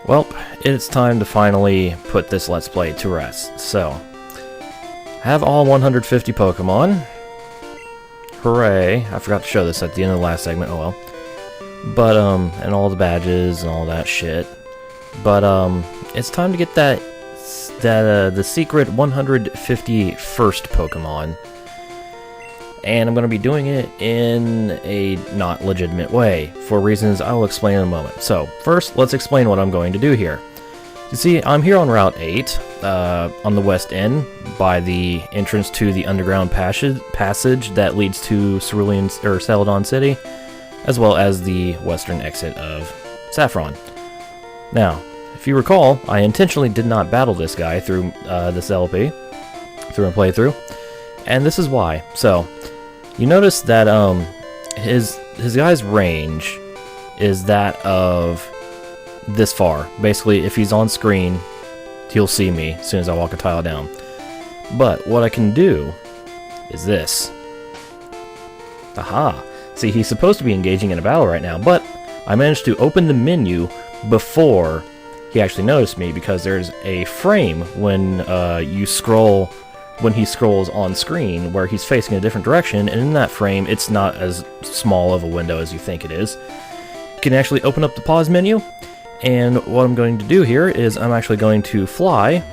Well, it's time to finally put this Let's Play to rest. So, I have all 150 Pokemon. Hooray. I forgot to show this at the end of the last segment, oh well. But, and all the badges and all that shit. But, it's time to get the secret 151st Pokemon. And I'm going to be doing it in a not legitimate way, for reasons I will explain in a moment. So, first, let's explain what I'm going to do here. You see, I'm here on Route 8, on the west end, by the entrance to the underground passage that leads to Celadon City, as well as the western exit of Saffron. Now, if you recall, I intentionally did not battle this guy through this LP, through a playthrough, and this is why. So, you notice that his guy's range is that of this far. Basically, if he's on screen, he'll see me as soon as I walk a tile down. But what I can do is this. Aha! See, he's supposed to be engaging in a battle right now, but I managed to open the menu before he actually noticed me, because there's a frame when you scroll. When he scrolls on screen where he's facing a different direction, and in that frame it's not as small of a window as you think it is. You can actually open up the pause menu, and what I'm going to do here is I'm actually going to fly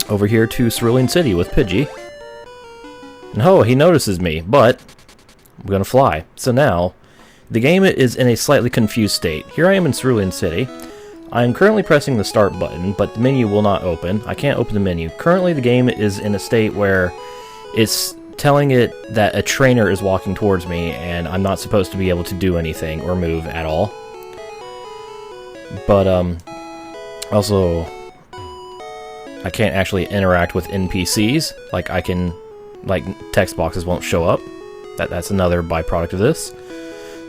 over here to Cerulean City with Pidgey. And oh, he notices me, but I'm going to fly. So now, the game is in a slightly confused state. Here I am in Cerulean City. I am currently pressing the start button, but the menu will not open. I can't open the menu. Currently the game is in a state where it's telling it that a trainer is walking towards me, and I'm not supposed to be able to do anything or move at all. But, also, I can't actually interact with NPCs. Like, text boxes won't show up. That's another byproduct of this.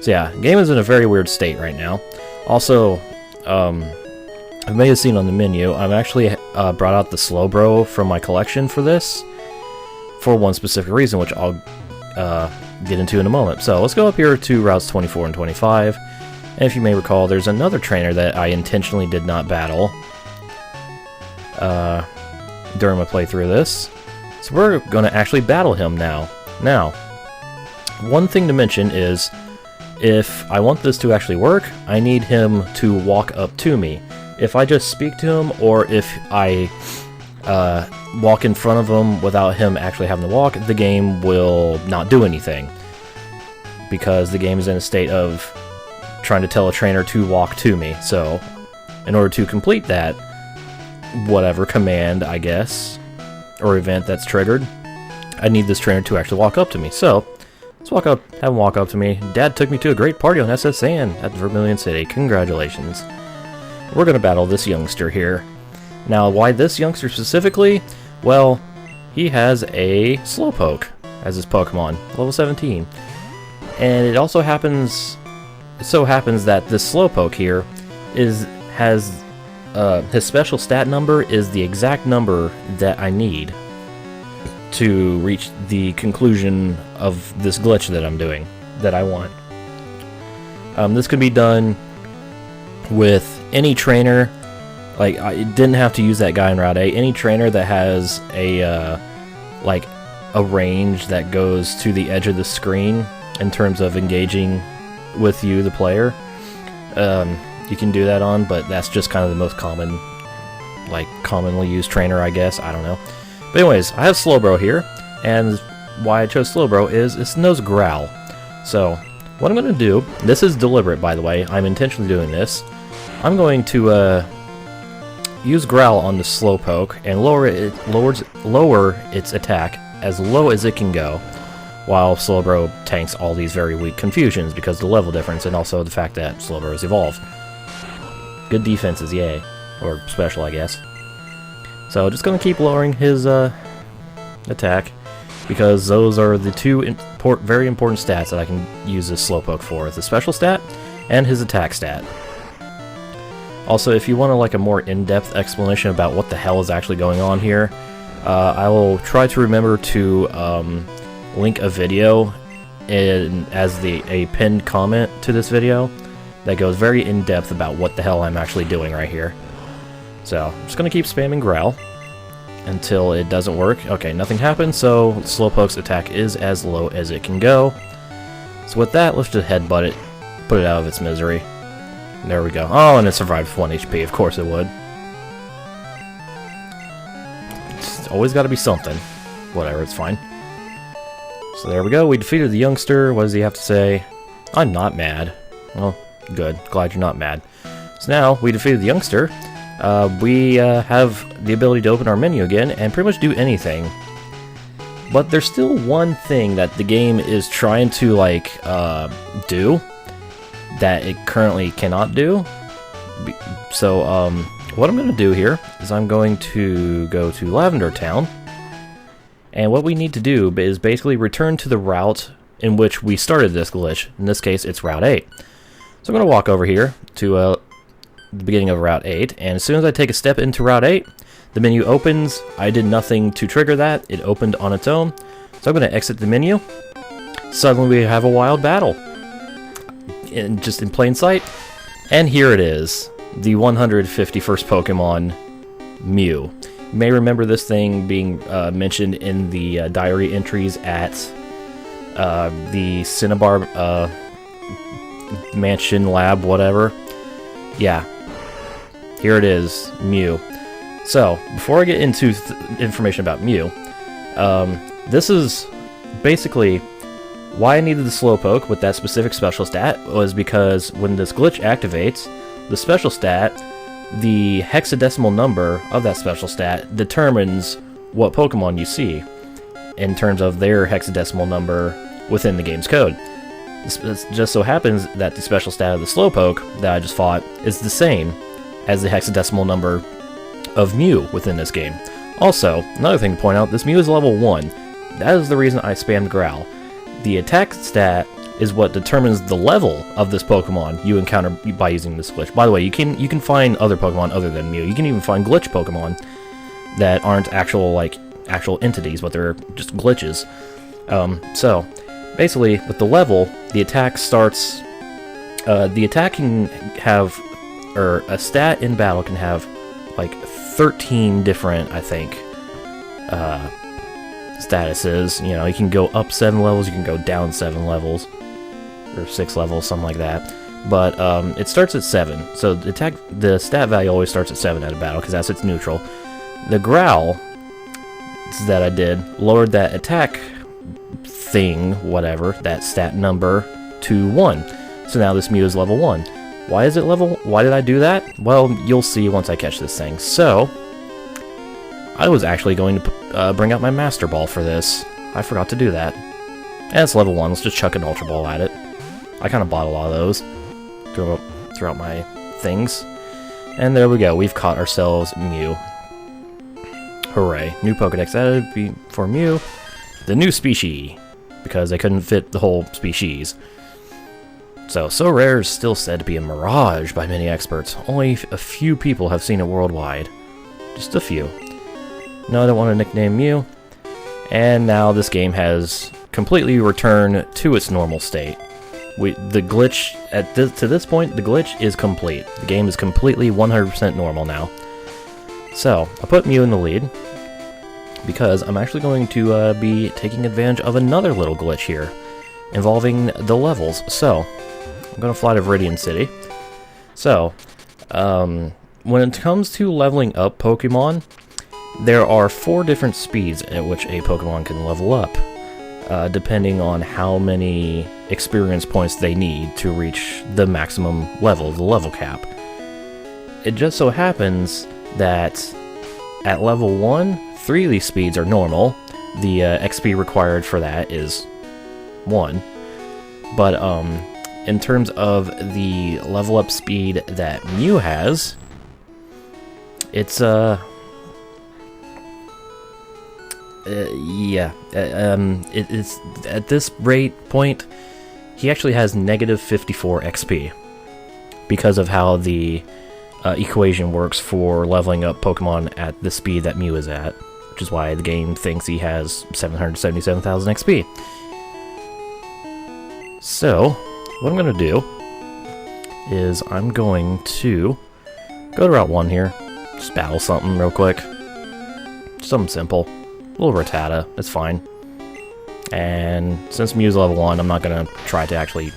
So yeah, the game is in a very weird state right now. Also, I may have seen on the menu, I've actually brought out the Slowbro from my collection for this, for one specific reason, which I'll get into in a moment. So let's go up here to routes 24 and 25, and if you may recall, there's another trainer that I intentionally did not battle during my playthrough of this. So we're going to actually battle him now. Now, one thing to mention is, if I want this to actually work, I need him to walk up to me. If I just speak to him, or if I walk in front of him without him actually having to walk, the game will not do anything. Because the game is in a state of trying to tell a trainer to walk to me. So, in order to complete that, whatever command, I guess, or event that's triggered, I need this trainer to actually walk up to me. So, let's have him walk up to me. Dad took me to a great party on SS Sand at Vermilion City. Congratulations. We're going to battle this youngster here. Now, why this youngster specifically? Well, he has a Slowpoke as his Pokemon, level 17. And it also happens that this Slowpoke here has his special stat number is the exact number that I need to reach the conclusion of this glitch that I'm doing, that I want. This can be done with any trainer. Like, I didn't have to use that guy in Route 8. Any trainer that has a range that goes to the edge of the screen in terms of engaging with you, the player, you can do that on, but that's just kind of the most commonly used trainer, I guess. I don't know. But anyways, I have Slowbro here, and why I chose Slowbro is it knows Growl. So, what I'm going to do, this is deliberate by the way, I'm intentionally doing this, I'm going to use Growl on the Slowpoke and lower its attack as low as it can go, while Slowbro tanks all these very weak Confusions because of the level difference and also the fact that Slowbro is evolved. Good defenses, yay. Or special, I guess. So, just going to keep lowering his attack, because those are the two very important stats that I can use this Slowpoke for, the special stat and his attack stat. Also, if you want a more in-depth explanation about what the hell is actually going on here, I will try to remember to link a video as a pinned comment to this video, that goes very in-depth about what the hell I'm actually doing right here. So, I'm just going to keep spamming Growl until it doesn't work. Okay, nothing happens, so Slowpoke's attack is as low as it can go. So with that, let's just headbutt it, put it out of its misery. There we go. Oh, and it survived with 1 HP. Of course it would. It's always got to be something. Whatever, it's fine. So there we go. We defeated the youngster. What does he have to say? I'm not mad. Well, good. Glad you're not mad. So now, we defeated the youngster. We have the ability to open our menu again and pretty much do anything. But there's still one thing that the game is trying to, like, do that it currently cannot do. So, what I'm going to do here is I'm going to go to Lavender Town. And what we need to do is basically return to the route in which we started this glitch. In this case, it's Route 8. So I'm going to walk over here to the beginning of Route 8. And as soon as I take a step into Route 8, the menu opens. I did nothing to trigger that. It opened on its own. So I'm going to exit the menu. Suddenly we have a wild battle. Just in plain sight. And here it is. The 151st Pokemon, Mew. You may remember this thing being mentioned in the diary entries at the Cinnabar Mansion Lab, whatever. Yeah. Here it is, Mew. So, before I get into information about Mew, this is basically why I needed the Slowpoke with that specific special stat was because when this glitch activates, the special stat, the hexadecimal number of that special stat determines what Pokemon you see in terms of their hexadecimal number within the game's code. It just so happens that the special stat of the Slowpoke that I just fought is the same as the hexadecimal number of Mew within this game. Also, another thing to point out, this Mew is level 1. That is the reason I spammed Growl. The attack stat is what determines the level of this Pokemon you encounter by using this glitch. By the way, you can find other Pokemon other than Mew. You can even find glitch Pokemon that aren't actual entities, but they're just glitches. So, basically, with the level, the attack starts... the attack can have... or a stat in battle can have, like, 13 different, I think, statuses. You know, you can go up 7 levels, you can go down 7 levels, or 6 levels, something like that. But it starts at 7, so the stat value always starts at 7 at a battle, because that's its neutral. The Growl that I did lowered that attack thing, whatever, that stat number, to 1. So now this Mew is level 1. Why is it level? Why did I do that? Well, you'll see once I catch this thing. So, I was actually going to bring out my Master Ball for this. I forgot to do that. And it's level 1, let's just chuck an Ultra Ball at it. I kind of bought a lot of those throughout my things. And there we go, we've caught ourselves Mew. Hooray. New Pokedex added for Mew. The new species, because they couldn't fit the whole species. So rare is still said to be a mirage by many experts. Only a few people have seen it worldwide. Just a few. No, I don't want to nickname Mew. And now this game has completely returned to its normal state. The glitch, to this point, the glitch is complete. The game is completely 100% normal now. So, I put Mew in the lead, because I'm actually going to be taking advantage of another little glitch here, involving the levels. So, I'm going to fly to Viridian City. So, when it comes to leveling up Pokemon, there are 4 different speeds at which a Pokemon can level up, depending on how many experience points they need to reach the maximum level, the level cap. It just so happens that at level 1, 3 of these speeds are normal. The XP required for that is 1. But, in terms of the level up speed that Mew has, it's, it's at this point, he actually has negative 54 XP because of how the equation works for leveling up Pokemon at the speed that Mew is at, which is why the game thinks he has 777,000 XP. So, what I'm going to do is I'm going to go to Route 1 here. Just battle something real quick. Something simple. A little Rattata, it's fine. And since Mew's level 1, I'm not going to try to actually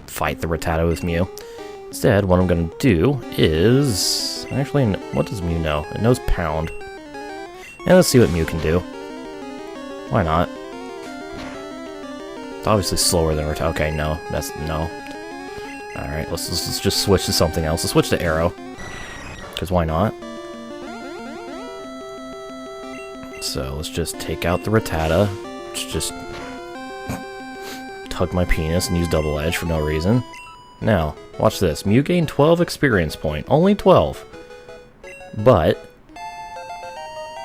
fight the Rattata with Mew. Instead, what I'm going to do is... Actually, what does Mew know? It knows Pound. And let's see what Mew can do. Why not? It's obviously slower than Rattata. Okay, no. That's... no. Alright, let's just switch to something else. Let's switch to Arrow. Because why not? So, let's just take out the Rattata. Let's just... tug my penis and use Double Edge for no reason. Now, watch this. Mew gained 12 experience points. Only 12. But...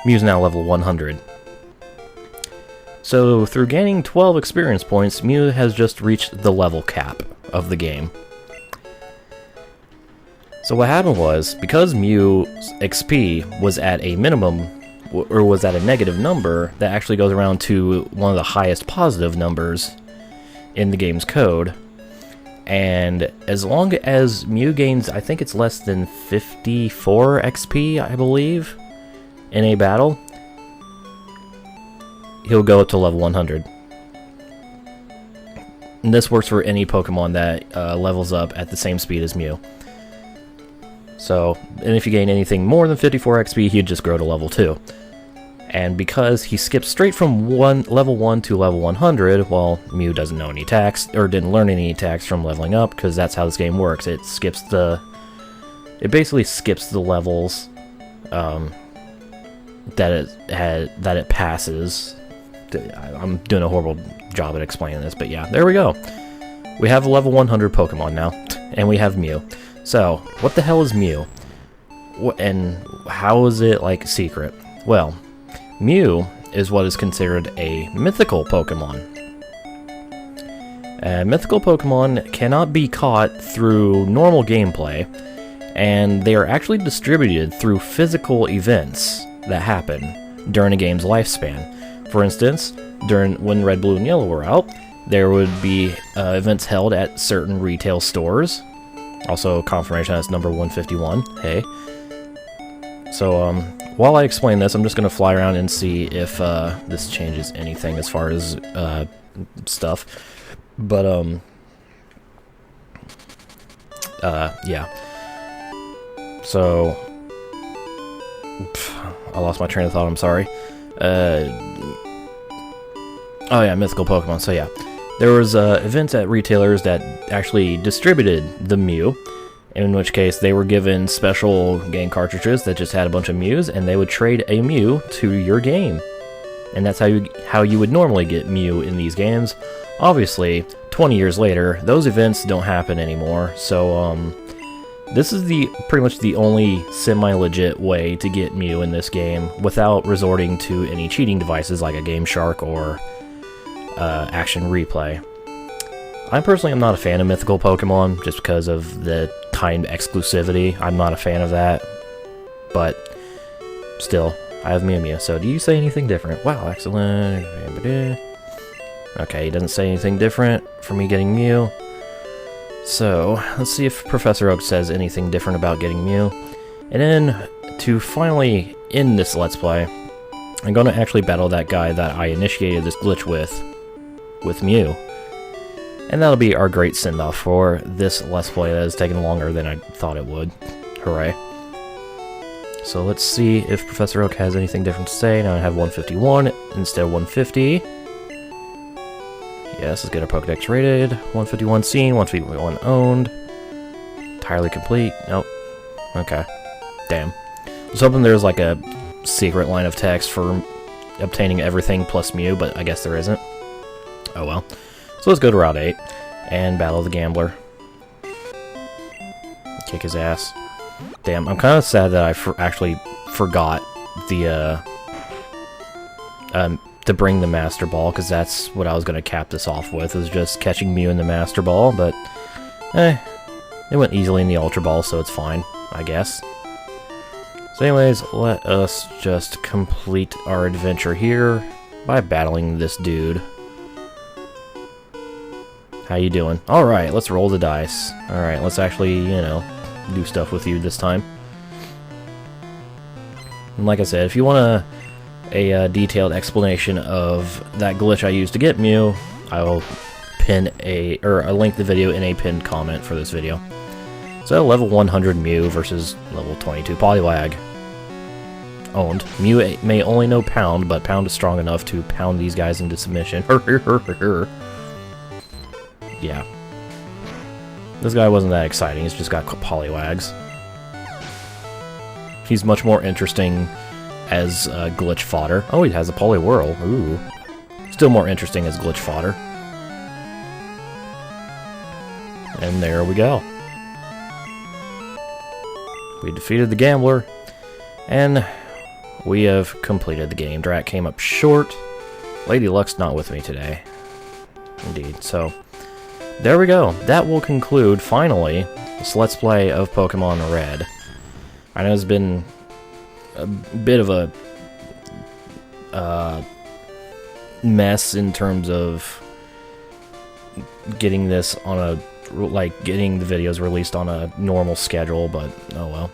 Mew's now level 100. So, through gaining 12 experience points, Mew has just reached the level cap of the game. So what happened was, because Mew's XP was at a minimum, or was at a negative number, that actually goes around to one of the highest positive numbers in the game's code. And as long as Mew gains, I think it's less than 54 XP, I believe, in a battle, he'll go to level 100. And this works for any Pokemon that levels up at the same speed as Mew. So, and if you gain anything more than 54 XP, he'd just grow to level 2. And because he skipped straight from level 1 to level 100, well, Mew doesn't know any attacks, or didn't learn any attacks from leveling up, because that's how this game works. It basically skips the levels that it passes. I'm doing a horrible job at explaining this, but yeah, there we go. We have a level 100 Pokemon now, and we have Mew. So, what the hell is Mew? And how is it, like, secret? Well, Mew is what is considered a mythical Pokemon. Mythical Pokemon cannot be caught through normal gameplay, and they are actually distributed through physical events that happen during a game's lifespan. For instance, when Red, Blue, and Yellow were out, there would be events held at certain retail stores. Also, confirmation that's number 151. Hey. So, while I explain this, I'm just going to fly around and see if this changes anything as far as stuff. But, yeah. So, I lost my train of thought, I'm sorry. Oh yeah, Mythical Pokemon, so yeah. There was events at retailers that actually distributed the Mew, in which case they were given special game cartridges that just had a bunch of Mews, and they would trade a Mew to your game. And that's how you would normally get Mew in these games. Obviously, 20 years later, those events don't happen anymore, so this is pretty much the only semi-legit way to get Mew in this game without resorting to any cheating devices like a Game Shark or Action Replay. I personally am not a fan of Mythical Pokemon just because of the timed exclusivity. I'm not a fan of that, but still, I have Mew. So do you say anything different? Wow, excellent. Okay, he doesn't say anything different for me getting Mew. So, let's see if Professor Oak says anything different about getting Mew. And then, to finally end this Let's Play, I'm going to actually battle that guy that I initiated this glitch with Mew. And that'll be our great send-off for this Let's Play that has taken longer than I thought it would. Hooray. So let's see if Professor Oak has anything different to say. Now I have 151 instead of 150. Yes, let's get our Pokedex rated. 151 seen, 151 owned. Entirely complete. Nope. Okay. Damn. I was hoping there was like a secret line of text for obtaining everything plus Mew, but I guess there isn't. Oh well. So let's go to Route 8 and battle the Gambler. Kick his ass. Damn, I'm kind of sad that I actually forgot the to bring the Master Ball, because that's what I was going to cap this off with, is just catching Mew in the Master Ball, but it went easily in the Ultra Ball, so it's fine, I guess. So anyways, let us just complete our adventure here by battling this dude. How you doing? Alright, let's roll the dice. Alright, let's actually, you know, do stuff with you this time. And like I said, if you want a detailed explanation of that glitch I used to get Mew, I will pin I'll link the video in a pinned comment for this video. So, level 100 Mew versus level 22 Poliwag. Owned. Mew may only know Pound, but Pound is strong enough to pound these guys into submission. Yeah. This guy wasn't that exciting, he's just got Poliwags. He's much more interesting as glitch fodder. Oh, he has a Poliwhirl. Ooh. Still more interesting as glitch fodder. And there we go. We defeated the Gambler, and we have completed the game. Drat came up short. Lady Luck's not with me today. Indeed. So, there we go. That will conclude, finally, this Let's Play of Pokemon Red. I know it's been a bit of a mess in terms of getting this on a, like, getting the videos released on a normal schedule, but oh well.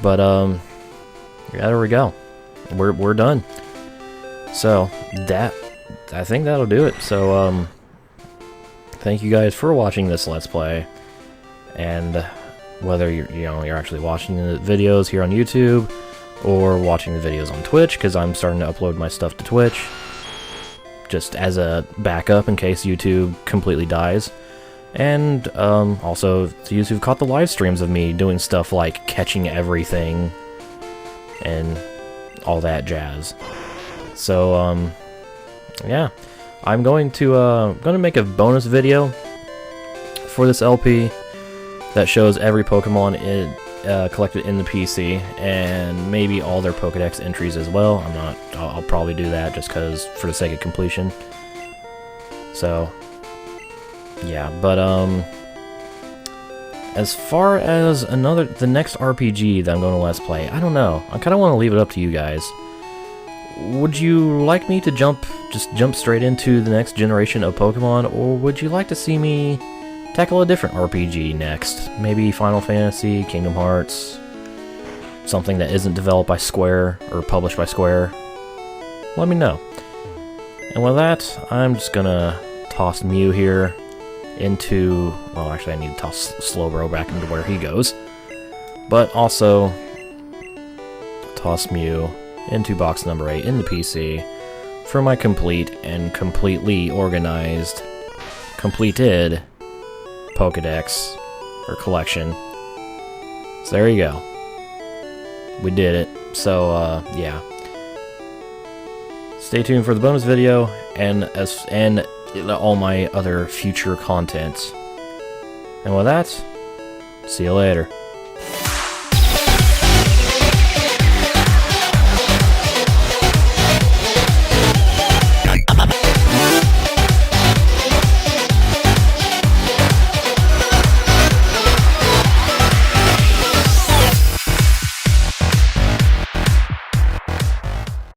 But yeah, there we go. We're done. So I think that'll do it. So thank you guys for watching this Let's Play, and whether you're actually watching the videos here on YouTube or watching the videos on Twitch, because I'm starting to upload my stuff to Twitch just as a backup in case YouTube completely dies. And also to use who've caught the live streams of me doing stuff like catching everything and all that jazz. So yeah, I'm going to make a bonus video for this LP that shows every Pokemon collected in the PC, and maybe all their Pokedex entries as well. I'll probably do that just because, for the sake of completion. So yeah, but as far as the next RPG that I'm going to Let's Play, I don't know. I kind of want to leave it up to you guys. Would you like me to jump straight into the next generation of Pokemon, or would you like to see me tackle a different RPG next? Maybe Final Fantasy, Kingdom Hearts, something that isn't developed by Square or published by Square? Let me know. And with that, I'm just gonna toss Mew here into, well, actually I need to toss Slowbro back into where he goes, but also toss Mew into box number 8 in the PC for my complete and completely organized, completed Pokedex, or collection. So there you go. We did it. So, yeah. Stay tuned for the bonus video, and all my other future content. And with that, see you later.